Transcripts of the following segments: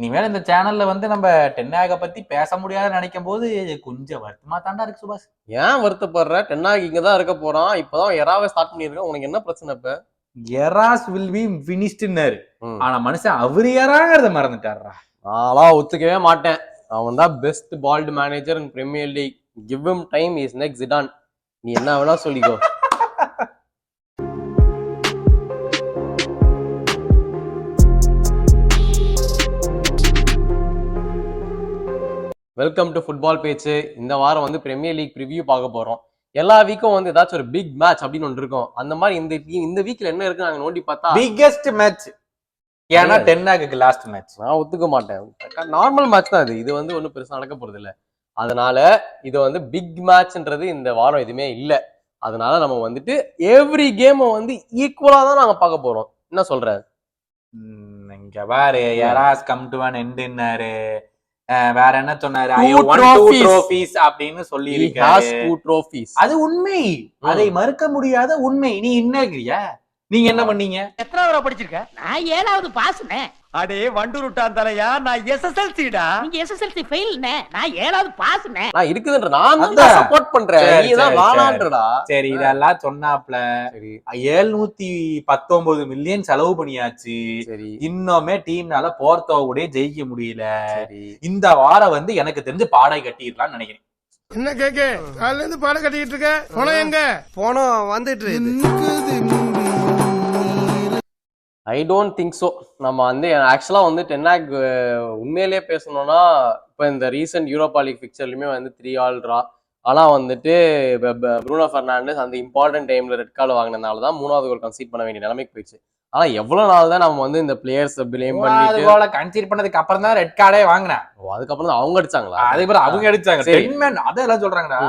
இனிமேல் இந்த சேனல்ல வந்து நம்ம டென்னாக பத்தி பேச முடியாதுன்னு நினைக்கும் போது கொஞ்சம் வருத்தமா தாண்டா இருக்கு சுபாஷ். ஏன் வருத்தப்படுற? டென்னாக இங்கதான் இருக்க போறான். இப்பதான் எராவே ஸ்டார்ட் பண்ணிருக்கேன். உனக்கு என்ன பிரச்சனை இப்ப? எராஸ் வில் பி பினிஷ்டுன்னாரு. ஆனா மனுஷன் அவரு யாராங்கிறத மறந்துட்டாரா. நான்லாம் ஒத்துக்கவே மாட்டேன். அவன் தான் best bald manager in premier league. Give him time, is next Zidane. நீ என்ன வேணா சொல்லிக்கோ. வெல்கம் டு ஃபுட்பால் பேச்சு. இந்த வாரம் வந்து பிரீமியர் லீக் ப்ரிவியூ பார்க்க போறோம். எல்லா வீக்கும் வந்து ஏதாச்சும் ஒரு பிக் மேட்ச் அப்படின்னு ஒன்று இருக்கும். அந்த மாதிரி இந்த வீக்ல என்ன இருக்கு நாங்க நோண்டி பார்த்தா பிக்கெஸ்ட் மேட்ச். ஏன்னா டென்னாக்கு லாஸ்ட் மேட்ச். நான் ஒத்துக்க மாட்டேன். நார்மல் மேட்ச் தான் இது வந்து ஒன்றும் பெருசா நடக்க போறது இல்லை. அதனால இது வந்து பிக் மேட்ச்ன்றது இந்த வாரம் எதுவுமே இல்லை. அதனால நம்ம வந்துட்டு எவ்ரி கேமை வந்து ஈக்குவலா தான் நாங்க பார்க்க போறோம். என்ன சொல்ற? இங்க பாரு, எராஸ் கம் டு அன் எண்ட்னாரு. வேற என்ன சொன்னாரு? அப்படின்னு சொல்லி அது உண்மை, அதை மறுக்க முடியாத உண்மை. நீ என்ன நீங்க என்ன பண்ணீங்க? எத்தனாவது படிச்சிருக்க? நான் 7வது பாஸ்னே. அடே வண்டூருட்டான் தலையா, நான் எஸ்எஸ்எல்சிடா. நீங்க எஸ்எஸ்எல்சி ஃபெயில்னே, நான் 7வது பாஸ்னே. நான் இருக்குதுன்ற நான் தான் சப்போர்ட் பண்றேன். நீ தான் வாளான்றடா. சரி, இதெல்லாம் சொன்னாப்ல. 719 மில்லியன் செலவு பண்ணியாச்சு. சரி, இன்னுமே டீம்னால போர்த்தோ கூட ஜெயிக்க முடியல. இந்த வாரம் வந்து எனக்கு தெரிஞ்சு பாடை கட்டிடலாம்னு நினைக்கிறேன். என்ன கேக்க? காலையில இருந்து பாடம் கட்டிட்டு இருக்க. போனோம் எங்க? போனோம் வந்துட்டு. I don't think so. நம்ம வந்து ஆக்சுவலா வந்து டென்னாக் உண்மையிலேயே பேசணும்னா இப்போ இந்த ரீசெண்ட் யூரோப்பா லீக் பிக்சர்லயுமே வந்து 3-all draw. ஆனா வந்துட்டு ப்ரூனோ பெர்னாண்டஸ் அந்த இம்பார்ட்டன்ட் டைம்ல ரெட் கார்டு வாங்கினதுனால தான் 3வது கோல் கன்சீட் பண்ண வேண்டிய நிலைமைக்கு போயிடுச்சு. ஆனா எவ்வளவு நாள் தான் நம்ம வந்து இந்த பிளேயர்ஸ் பிளேம் பண்ணிட்டு கன்சீட் பண்ணதுக்கு அப்புறம் தான் ரெட் கார்டே வாங்கினேன். அதுக்கப்புறம் தான் அவங்க அடிச்சாங்களா? அதுக்கப்புறம் அவங்க அடிச்சாங்க. 10 men அதெல்லாம் சொல்றாங்கடா.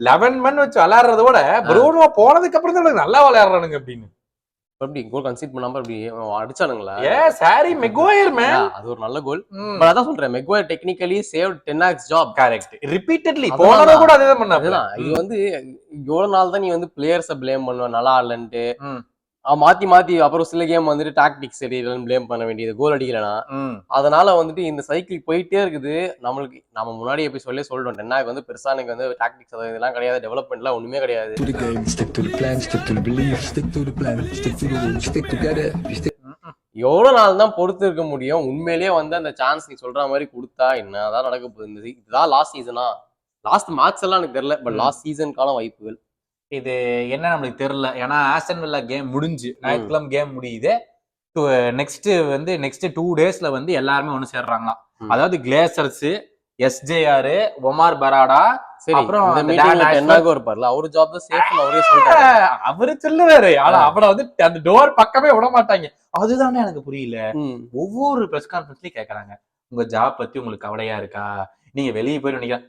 11 men வச்சு விளையாடுறத விட ப்ரூனோ போனதுக்கு அப்புறம் தான் நல்லா விளையாடுறானுங்க அப்படின்னு. எப்படி கோல் கன்சீட் பண்ணாம அப்படி அடிச்சானுங்களா? சாரி மெக்வயர் மேன், அது ஒரு நல்ல கோல். பட் அதான் சொல்றேன், Maguire technically saved Ten Hag's job. Correct. Repeatedly போனத கூட அதே தான் பண்ணாங்க. இது வந்து இவ்வளவு நாள் தான் நீ வந்து பிளேயர்ஸை பிளேம் பண்ணுவ நல்லா இல்லன்ட்டு. மாத்தி மாத்தி அப்புறம் சில கேம் வந்துட்டு டாக்டிக்ஸ் சரியில்லைன்னு பிளேம் பண்ண வேண்டியது, கோல் அடிக்கலனா. அதனால வந்துட்டு இந்த சைக்கிள் போயிட்டே இருக்குது. நம்மளுக்கு நம்ம முன்னாடி எப்படி சொல்லிட்டோம், டென்னாக்கு வந்து பெருசா எனக்கு வந்து டாக்டிக்ஸ் இதெல்லாம் கிடையாது, டெவலப்மெண்ட்லாம் ஒண்ணுமே கிடையாது. எவ்வளவு நாள் தான் பொறுத்து இருக்க முடியும்? உண்மையிலேயே வந்து அந்த சான்ஸ் நீ சொல்ற மாதிரி கொடுத்தா என்னதான் நடக்க போகுது? இதுதான் லாஸ்ட் சீசனா? லாஸ்ட் மேட்ச் எல்லாம் எனக்கு தெரியல, பட் லாஸ்ட் சீசனுக்கான வாய்ப்புகள் இது என்ன நம்மளுக்கு தெரியல. ஏன்னா ஆஸ்டன் வில்லா கேம் முடிஞ்சு, ஞாயிற்றுக்கிழமை கேம் முடியுது. நெக்ஸ்ட் 2 daysல வந்து எல்லாருமே ஒண்ணு சேர்றாங்களாம். அதாவது கிளேசர்ஸ், எஸ்ஜேஆர், ஒமார் பராடா, அப்புறம் அவரு ஜாப் தான் சேஃப்னு அவரே சொல்றாரு. அவரு சொல்லுவாரு. ஆனா அவரை வந்து அந்த டோர் பக்கமே விட மாட்டாங்க. அதுதானே எனக்கு புரியல. ஒவ்வொரு பிரஸ் கான்ஃபரன்ஸ்லயும் கேக்குறாங்க, உங்க ஜாப் பத்தி உங்களுக்கு கவலையா இருக்கா, நீங்க வெளியே போய் நினைக்கிறேன்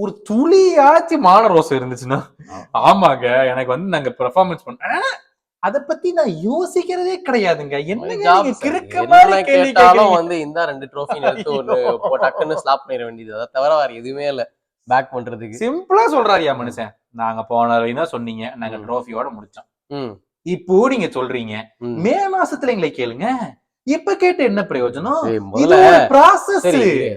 ஒரு துளியாச்சு மான ரோசம் இருந்துச்சுன்னா ஆமாங்க எனக்கு வந்து நாங்க பெர்ஃபார்மன்ஸ் பண்ண அத பத்தி நான் யோசிக்கிறதே கிடையாதுங்க. கேட்டாலும் வந்து இந்த 2 ட்ரோஃபி எடுத்து ஒரு டக்குன்னு ஸ்லாப் பண்ணிட வேண்டியது. அதை தவிர வேற எதுவுமே இல்ல பேக் பண்றதுக்கு. சிம்பிளா சொல்றாருயா மனுஷன். நாங்க போன வரையும் சொன்னீங்க, நாங்க ட்ரோஃபியோட முடிச்சோம். இப்போ நீங்க சொல்றீங்க மே மாசத்துல எங்களை கேளுங்க, இப்ப கேட்டு என்ன பிரயோஜனம்?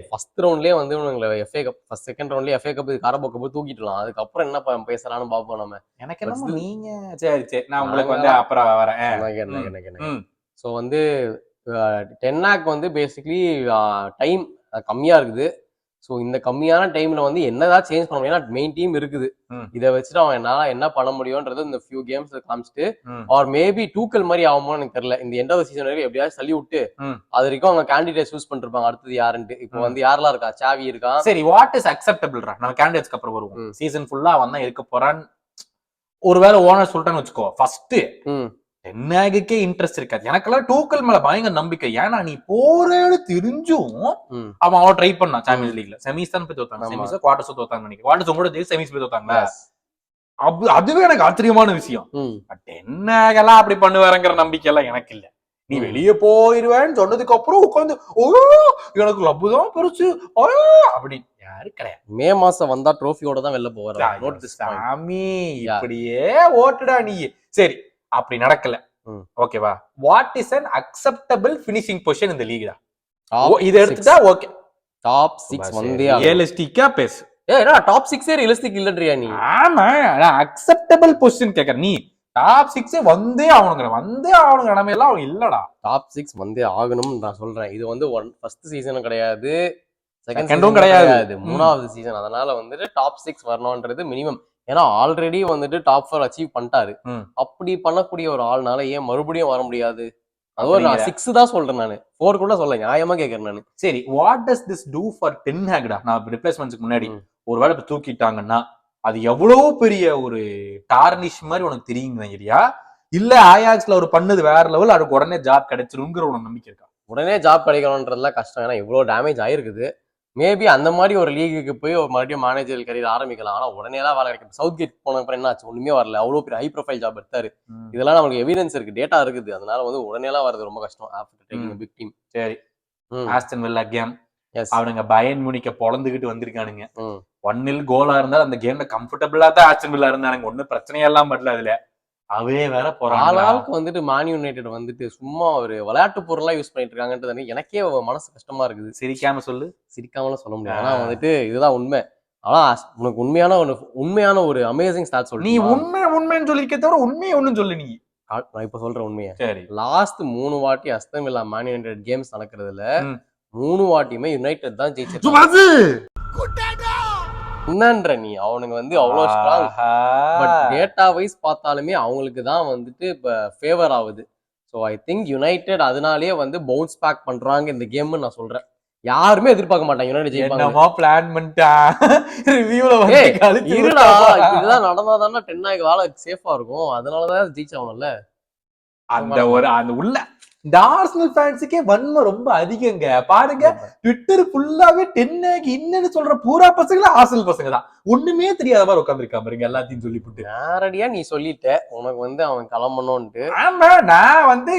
ஃபர்ஸ்ட் ரவுண்ட்லயே வந்து எஃப்ஏ கப், ஃபர்ஸ்ட் செகண்ட் ரவுண்ட்லயே எஃப்ஏ கப் காரபோ கப் தூக்கிடலாம். அதுக்கப்புறம் என்ன பேசலாம்னு பாப்போம் நம்ம. எனக்கு என்ன நீங்க சரி நான் உங்களுக்கு வந்து அப்புறம் வரேன். சோ வந்து டென்னாக் வந்து பேசிக்கலி டைம் கம்மியா இருக்குது. ஸோ இந்த கம்மியான டைம்ல வந்து என்னதான் சேஞ்ச் பண்ண முடியும்? ஏன்னா மெயின் டீம் இருக்குது. இதை வச்சுட்டு அவன் என்ன பண்ண முடியும்ன்றது இந்த ஃபியூ கேம்ஸ் காமிச்சிட்டு, ஆர் மேபி டூக்கல் மாதிரி ஆகுமோ எனக்கு தெரியல. இந்த எண்ட் ஆஃப் சீசன் வரைக்கும் எப்படியாவது சொல்லி விட்டு அது வரைக்கும் அவங்க கேண்டிடேட் சூஸ் பண்ணிருப்பாங்க அடுத்தது யாருன்ட்டு. இப்போ வந்து யாரெல்லாம் இருக்கா? சாவி இருக்கா. சரி, வாட் இஸ் அக்செப்டபிள்? நம்ம கேண்டிடேட்ஸ்க்கு அப்புறம் வருவோம். சீசன் ஃபுல்லா அவன் தான் இருக்க போறான்னு ஒருவேளை ஓனர் சொல்லிட்டான்னு வச்சுக்கோ. ஃபர்ஸ்ட் டென்னாகுக்கே இன்ட்ரெஸ்ட் இருக்காது. எனக்கெல்லாம் டூக்கல் மேல பயங்கர நம்பிக்கை. ஏன்னா நீ போறேன்னு தெரிஞ்சும் அவன் ட்ரை பண்ணான். சாம்பியன்ஸ் லீக்ல செமிஸ் தான் போய் தோத்தாங்க, செமிஸ் குவார்டர்ஸ் தோத்தாங்க நினைக்கிறேன். குவார்டர்ஸ் கூட செமிஸ் போய் தோத்தாங்களா? அதுவே எனக்கு ஆச்சரியமான விஷயம். டென்னாகெல்லாம் அப்படி பண்ணுவாருங்கிற நம்பிக்கை எல்லாம் எனக்கு இல்ல. நீ வெளியே போயிருவேன்னு சொன்னதுக்கு அப்புறம் உட்காந்து எனக்கு லப்பு தான் பெருசு அப்படி யாரு கிடையாது. மே மாசம் வந்தா ட்ரோஃபியோட தான் வெளில போவாரு சாமி. இப்படியே ஓட்டுடா நீ. சரி, அப்படி நடக்கல. ஓகேவா? What is an acceptable finishing position இந்த லீக் தான்? இது எடுத்துட்டா ஓகே. டாப் 6 வந்தே ரியலிஸ்டிக்கா பேசு. ஏன்னா டாப் 6 ரியலிஸ்டிக் இல்லன்றியா நீ? ஆமா, அக்செப்டபிள் பொசிஷன் கேக்குற நீ. டாப் 6 வந்தே அவனுங்க நம்ம எல்லாம் அவங்க இல்லடா. டாப் 6 வந்தே ஆகணும்னு நான் சொல்றேன். இது வந்து ஃபர்ஸ்ட் சீசனும் கிடையாது, செகண்டும் கிடையாது, மூணாவது சீசன். அதனால வந்துட்டு டாப் 6 வரணும்ன்றது மினிமம். ஏன்னா ஆல்ரெடி வந்துட்டு டாப் 4 அச்சீவ் பண்ணிட்டாரு. அப்படி பண்ணக்கூடிய ஒரு ஆள்னால ஏன் மறுபடியும் வர முடியாது? அதுவும் நான் 6 தான் சொல்றேன், நானு 4 கூட சொல்ல, நியாயமா கேக்குறேன் நானு. சரி, what does this do for ten hectare? நான் ரிப்ளேஸ்மெண்ட்ஸ்க்கு முன்னாடி ஒருவேளை இப்ப தூக்கிட்டாங்கன்னா அது எவ்வளவு பெரிய ஒரு டார்னிஷ் மாதிரி உனக்கு தெரியுங்கறியா? இல்ல ஆயாக்ஸ்ல ஒரு பண்ணது வேற லெவல், அதுக்கு உடனே ஜாப் கிடைச்சிருங்கிற உனக்கு நம்பிக்கை இருக்கா? உடனே ஜாப் கிடைக்கணும்ன்றதுலாம் கஷ்டம். ஏன்னா இவ்வளவு டேமேஜ் ஆயிருக்குது. மேபி அந்த மாதிரி ஒரு லீகுக்கு போய் மறுபடியும் மேனேஜர் கரியர் ஆரம்பிக்கலாம். ஆனா உடனே எல்லாம் வேலை கிடைக்கும். சவுத் கேட் போன அப்புறம் என்ன ஆச்சு? ஒண்ணுமே வரல. அவ்வளவு பெரிய ஹை ப்ரொஃபைல் ஜாப் எடுத்தாரு. இதெல்லாம் நமக்கு எவிடன்ஸ் இருக்கு, டேட்டா இருக்குது. அதனால வந்து உடனே எல்லாம் வரது ரொம்ப கஷ்டம். After taking big team. சரி, ஆஸ்டன் வில்லா கேம் அவனுங்க பயன் முனிக்க பொழந்துகிட்டு வந்திருக்கானுங்க. 1-0 கோலா இருந்தா அந்த கேம்ல கம்ஃபர்டபிளா தான் ஆஸ்டன் வில்லா இருந்தானுங்க. ஒன்னும் பிரச்சனையெல்லாம் படல. அதுல அவே வேற போறாங்க. ஆளுக்கு வந்துட்டு மேன் யுனைடெட் வந்துட்டு சும்மா ஒரு விளையாட்டு பொருளா யூஸ் பண்ணிட்டு இருக்காங்கன்றது எனக்கே மனசு கஷ்டமா இருக்குது. சிரிக்காம சொல்லு. சிரிக்காமலாம் சொல்ல முடியாது. ஆனா வந்துட்டு இதுதான் உண்மை. ஆனா உனக்கு உண்மையான ஒரு அமேசிங் ஸ்டார்ட் சொல்லு. நீ உண்மைன்னு சொல்லிருக்க தவிர உண்மையை ஒண்ணும் சொல்லு. நீ நான் இப்ப சொல்ற உண்மையை. சரி, லாஸ்ட் 3 வாட்டி Aston Villa Man United games நடக்கிறதுல 3 வாட்டியுமே யுனைடெட் தான் ஜெயிச்சிருக்காங்க. என்னன்ற நீ? அவனுங்க வந்து அவ்வளவு ஸ்ட்ராங். பட் டேட்டா வைஸ் பார்த்தாலுமே அவங்களுக்கு தான் வந்துட்டு இப்ப ஃபேவர் ஆகுது. ஸோ ஐ திங்க் யுனைடெட் அதனாலேயே வந்து பவுன்ஸ் பேக் பண்றாங்க இந்த கேம்னு நான் சொல்றேன். யாருமே எதிர்பார்க்க மாட்டாங்க யுனைடெட் ஜெயிப்பாங்க. பிளான் பண்ணிட்டா ரிவ்யூல இருடா, இதுதான் நடந்தாதானே டென்னாய்க்கு வேலை சேஃபா இருக்கும். அதனாலதான் ஜெயிச்சாகணும்ல. அந்த உள்ள இந்த ஆர்சனல் ஃபேன்ஸுக்கே வன்மை ரொம்ப அதிகங்க. பாருங்க, ட்விட்டர் ஃபுல்லாவே டென்னாகி இன்னன்னு சொல்ற பூரா பசங்கள ஆர்சனல் பசங்க தான். ஒண்ணுமே தெரியாத மாதிரி உட்காந்துருக்கா பாருங்க, எல்லாத்தையும் சொல்லிவிட்டு. நேரடியா நீ சொல்லிட்ட உனக்கு வந்து அவன் கிளம்பணும்ட்டு. ஆமா, நான் வந்து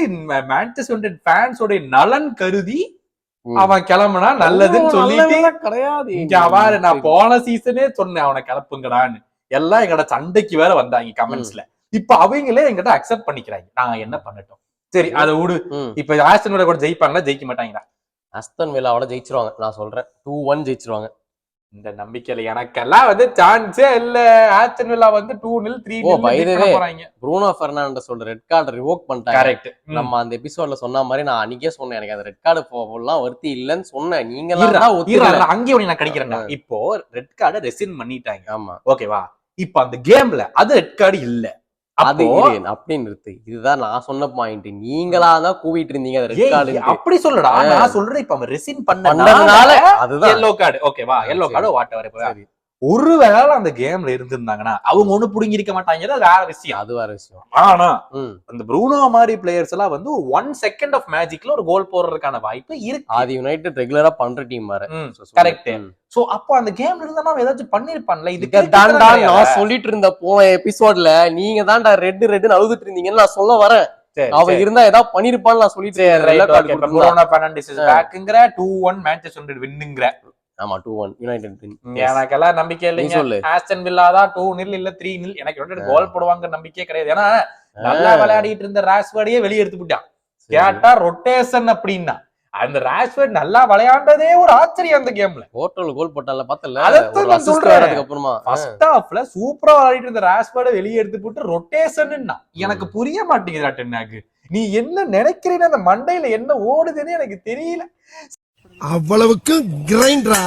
மான்செஸ்டர் யுனைடெட் ஃபேன்ஸோட நலன் கருதி அவன் கிளம்புனா நல்லதுன்னு சொல்லிட்டு கிடையாது. இங்க அவாரு நான் போன சீசனே சொன்னேன் அவனை கிளப்புங்கடான்னு. எல்லாம் எங்கட சண்டைக்கு வேற வந்தாங்க கமெண்ட்ஸ்ல. இப்ப அவங்களே எங்கிட்ட அக்செப்ட் பண்ணிக்கிறாங்க. நான் என்ன பண்ணட்டும்? சரி, அதை விடு. இப்ப ஆஸ்டன் வில்லா கூட ஜெயிப்பாங்களா ஜெயிக்க மாட்டாங்களா? ஆஸ்டன் வில்லாவோட ஜெயிச்சிருவாங்க நான் சொல்றேன். 2-1 ஜெயிச்சிருவாங்க. இந்த நம்பிக்கையில எனக்கெல்லாம் வந்து சான்ஸே இல்ல. ஆஸ்டன் வில்லா வந்து 2-0 3-0 போறாங்க. ப்ரூனோ பெர்னாண்டஸோட ரெட் கார்டு ரிவோக் பண்ணிட்டாங்க. கரெக்ட். நம்ம அந்த எபிசோட்ல சொன்ன மாதிரி நான் அன்னைக்கே சொன்னேன், எனக்கு அந்த ரெட் கார்டு போலாம் வர்த்தி இல்லன்னு சொன்னேன். நீங்க எல்லாம் அங்கேயே நான் கிடைக்கிறேன். இப்போ ரெட் கார்டை ரெசின் பண்ணிட்டாங்க. ஆமா, ஓகேவா? இப்ப அந்த கேம்ல அது ரெட் கார்டு இல்ல. அது அப்படின்னு இருக்கு. இதுதான் நான் சொன்ன பாயிண்ட். நீங்களா தான் கூவிட்டு இருந்தீங்க ரெட் கார்டு. அப்படி சொல்லடா, நான் சொல்றேன். இப்ப அவன் ரெசின் பண்ணனால அதுதான் எல்லோ கார்டு. ஓகேவா? Yellow card what ever. ஒருவேளை அந்த கேம்ல இருந்திருந்தாங்கன்னா அவங்க ஒண்ணு புடுங்கி இருக்க மாட்டாங்க. அது வேற விஷயம். அது வேற விஷயம். ஆனா அந்த ப்ரூனோ மாதிரி பிளேயர்ஸ் எல்லாம் வந்து 1 செகண்ட் ஆஃப் மேஜிக்ல ஒரு கோல் போடுறதுக்கான வாய்ப்பு இருக்கு. அது யுனைடெட் ரெகுலரா பண்ற டீம் வேற. கரெக்ட். சோ அப்போ அந்த கேம்ல இருந்தா ஏதாச்சும் பண்ணிருப்பான்ல. இதுக்கு தாண்டா நான் சொல்லிட்டு இருந்த போன எபிசோட்ல நீங்க தாண்டா ரெட் அழுதுட்டு இருந்தீங்கன்னு நான் சொல்ல வரேன். அவன் இருந்தா ஏதாவது பண்ணிருப்பான்னு நான் சொல்லிட்டு இருக்கேன். ப்ரூனோ பெர்னாண்டஸ் இஸ் பேக்ங்கற 2-1 மான்செஸ்டர் யுனைடெட் வின்னுங்கற. ஆமா, 2-1 யுனைடெட் வின். எனக்கெல்லாம் நம்பிக்கை இல்லைங்க. ஆஸ்டன் வில்லா தான் 2-0 இல்ல 3-0. எனக்கு யுனைடெட் கோல் போடுவாங்க நம்பிக்கையே கிடையாது. ஏன்னா நல்லா விளையாடிட்டு இருந்த ராஷ்வர்டையே வெளியே எடுத்து போட்டான். கேட்டா ரொட்டேஷன் அப்படின்னா அந்த ராஷ்வர்ட் நல்லா விளையாண்டதே ஒரு ஆச்சரியம் அந்த கேம்ல. ஹோட்டல் கோல் போட்டால பார்த்தல. அதான் சொல்றேன். அதுக்கு அப்புறமா ஃபர்ஸ்ட் ஹாஃப்ல சூப்பரா விளையாடிட்டு இருந்த ராஷ்வர்டை வெளியே எடுத்து போட்டு ரொட்டேஷன்னா எனக்கு புரிய மாட்டேங்குதுடா டென்னாக்கு. நீ என்ன நினைக்கிறீன்னு அந்த மண்டையில என்ன ஓடுதுன்னு எனக்கு தெரியல. அவ்வளவுக்கு கிரைண்டரா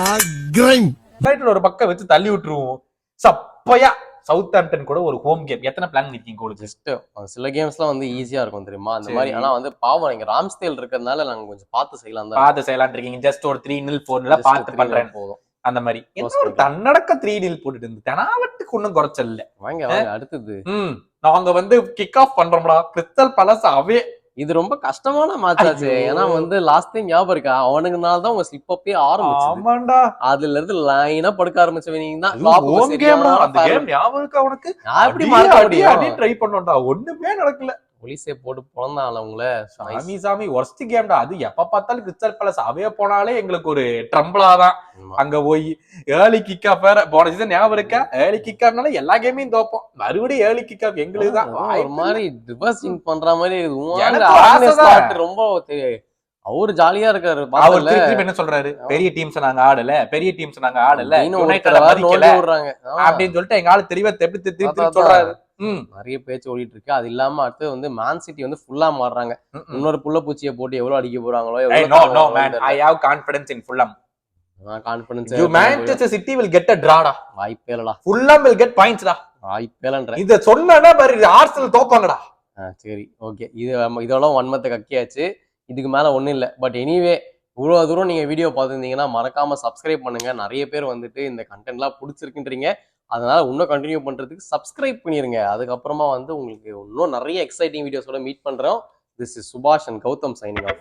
கிரைண்ட் ஒரு பக்கம் வச்சு தள்ளி விட்டுருவோம். சப்பையா சவுத் ஆம்டன் கூட ஒரு ஹோம் கேம். எத்தனை பிளான் பண்ணிருக்கீங்க கோல்? ஜஸ்ட் சில கேம்ஸ்லாம் வந்து ஈஸியா இருக்கும் தெரியுமா அந்த மாதிரி. ஆனா வந்து பாவம் இங்க ராம்ஸ்டேல் இருக்கிறதுனால நாங்க கொஞ்சம் பார்த்து செய்யலாம் இருக்கீங்க. ஜஸ்ட் ஒரு 3-0 4-0 பார்த்து பண்றேன் போதும். அந்த மாதிரி ஒரு தன்னடக்க 3-0 போட்டுட்டு இருந்து தெனாவட்டுக்கு ஒன்னும் குறைச்சல் இல்ல. வாங்க அடுத்தது நாங்க வந்து கிக் ஆஃப் பண்றோம்டா கிறிஸ்டல் பேலஸ் அவே. இது ரொம்ப கஷ்டமான மேட்ச் ஆச்சு. ஏன்னா வந்து லாஸ்ட் டைம் ஞாபகம் இருக்கா? அவனுக்குனால தான் உங்க ஸ்லிப் அப்பே ஆரம்பிச்சு. அதுல இருந்து லைனா படுக்க ஆரம்பிச்சவங்க தான் ஹோம் கேம்ல. அந்த கேம் ஞாபகம் இருக்கா உனக்கு? எப்படி மறக்க முடியும்? அடி ட்ரை பண்ணோம்டா, ஒண்ணுமே நடக்கல. போலீஸே போட்டு போனால அவங்கள. சாமி வொர்ஸ்ட் கேம்டா அது. எப்ப பார்த்தாலும் கிறிஸ்டல் பேலஸ் அவே போனாலே எங்களுக்கு ஒரு ட்ரம்பிளாதான். அங்க போய் ஏர்லி கிக் ஆஃப் வேற போன சீசன் ஞாபகம் இருக்கா? ஏர்லி கிக் ஆஃப்னால எல்லா கேமையும் தோப்போம். மறுபடியும் ஏர்லி கிக் ஆஃப் எங்களுக்கு தான் ஒரு மாதிரி ரிவர்சிங் பண்ற மாதிரி. ரொம்ப அவரு ஜாலியா இருக்காரு அவர் பாத்தல திருப்பி என்ன சொல்றாரு, பெரிய டீம்ஸ் நாங்க ஆடல, பெரிய டீம்ஸ் நாங்க ஆடல, அப்படின்னு யுனைட்டட ஒருத்தர் மதிக்கல நோண்டி விடுறாங்க. அப்படின்னு சொல்லிட்டு எங்க ஆளு தெளிவா திருப்பி அதான். சொல்றாரு. நிறைய பேச்சு ஓடிட்டு இருக்கு. அது இல்லாம அடுத்து வந்து மேன் சிட்டி வந்து ஃபுல்லா மாறுறாங்க. இன்னொரு புள்ள பூச்சியை போட்டு எவ்வளவு அடிக்க போறாங்களோ, Hey, எவ்வளவு no, தாங்க no, போறாங்களோ man. தெரியல. I have confidence in Fulham. Confidence You Manchester City will get a draw டா. வாய்ப்பே இல்லடா, Fulham will get points டா. வாய்ப்பே இல்லன்ற. இத சொன்னா பாரு, ஆர்சனல் தோப்பாங்கடா. சரி ஓகே, இதெல்லாம் ஒன்மத்தை கக்கியாச்சு. இதுக்கு மேல ஒண்ணும் இல்ல. பட் எனிவே இவ்வளவு தூரம் நீங்க வீடியோ பார்த்துருந்தீங்கன்னா மறக்காம சப்ஸ்கிரைப் பண்ணுங்க. நிறைய பேர் வந்துட்டு இந்த கண்டென்ட்லாம் பிடிச்சிருக்குன்றீங்க. அதனால இன்னும் கண்டினியூ பண்றதுக்கு சப்ஸ்கிரைப் பண்ணிருங்க. அதுக்கப்புறமா வந்து உங்களுக்கு இன்னும் நிறைய எக்ஸைட்டிங் வீடியோஸோட மீட் பண்றோம். திஸ் இஸ் சுபாஷ் அண்ட் கௌதம் சைனிங் ஆஃப்.